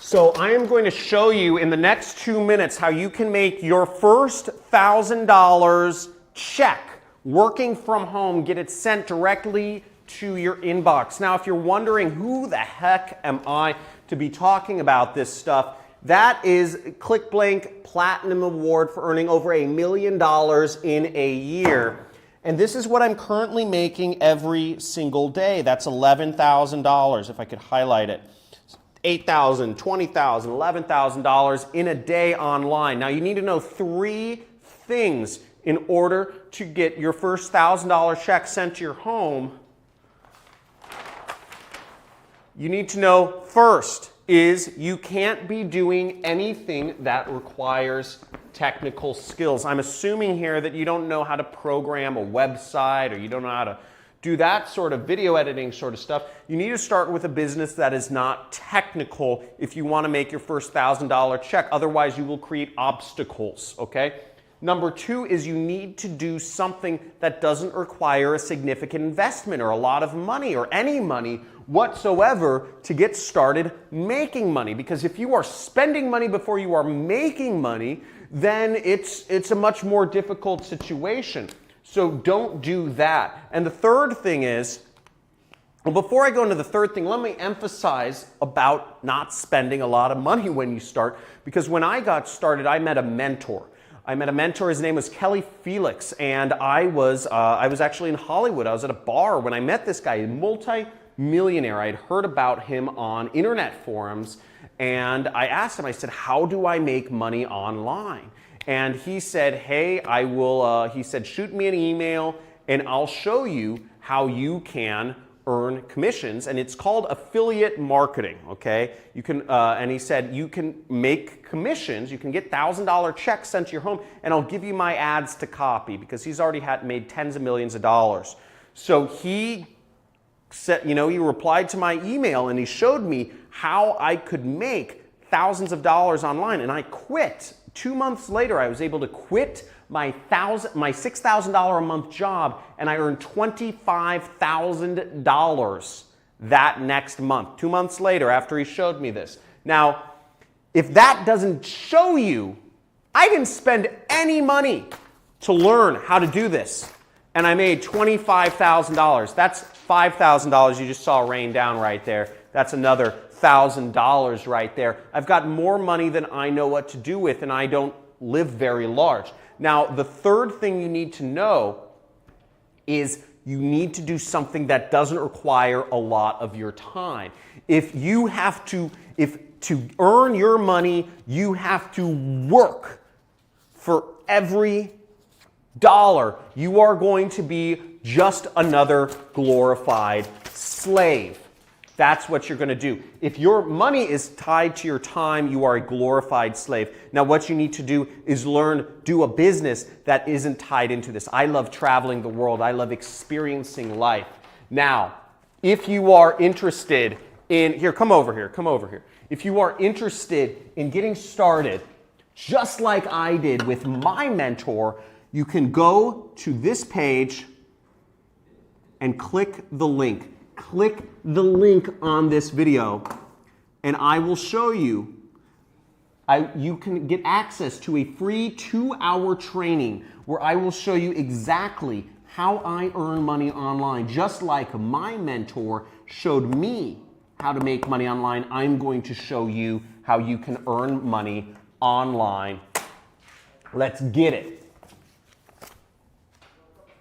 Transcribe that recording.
So I am going to show you in the next 2 minutes how you can make your first $1,000 check working from home, get it sent directly to your inbox. Now, if you're wondering who the heck am I to be talking about this stuff, that is ClickBlank Platinum Award for earning over $1 million in a year. And this is what I'm currently making every single day. That's $11,000 if I could highlight it. $8,000, $20,000, $11,000 in a day online. Now you need to know 3 things in order to get your first $1,000 check sent to your home. You need to know first is you can't be doing anything that requires technical skills. I'm assuming here that you don't know how to program a website or you don't know how to do that sort of video editing sort of stuff. You need to start with a business that is not technical if you want to make your first $1,000 check. Otherwise, you will create obstacles, okay? Number 2 is you need to do something that doesn't require a significant investment or a lot of money or any money whatsoever to get started making money. Because if you are spending money before you are making money, then it's a much more difficult situation. So don't do that. And the third thing is, well, before I go into the third thing, let me emphasize about not spending a lot of money when you start. Because when I got started, I met a mentor. His name was Kelly Felix, and I was actually in Hollywood. I was at a bar when I met this guy, a multi-millionaire. I had heard about him on internet forums, and I asked him, I said, how do I make money online? And he said, hey, he said, shoot me an email, and I'll show you how you can earn commissions, and it's called affiliate marketing, okay? You can, and he said, you can make commissions, you can get $1,000 checks sent to your home, and I'll give you my ads to copy, because he's already made tens of millions of dollars. So he said, he replied to my email, and he showed me how I could make thousands of dollars online, and I quit. 2 months later, I was able to quit my $6,000 a month job, and I earned $25,000 that next month. 2 months later, after he showed me this. Now, if that doesn't show you, I didn't spend any money to learn how to do this, and I made $25,000. That's $5,000 you just saw rain down right there. That's another $1,000 right there. I've got more money than I know what to do with, and I don't live very large. Now, the third thing you need to know is you need to do something that doesn't require a lot of your time. If to earn your money, you have to work for every dollar. You are going to be just another glorified slave. That's what you're going to do. If your money is tied to your time, you are a glorified slave. Now, what you need to do is do a business that isn't tied into this. I love traveling the world. I love experiencing life. Now, if you are interested in, come over here. If you are interested in getting started, just like I did with my mentor, you can go to this page and click the link. Click the link on this video, and I will show you. You can get access to a free 2-hour training where I will show you exactly how I earn money online. Just like my mentor showed me how to make money online, I'm going to show you how you can earn money online. Let's get it.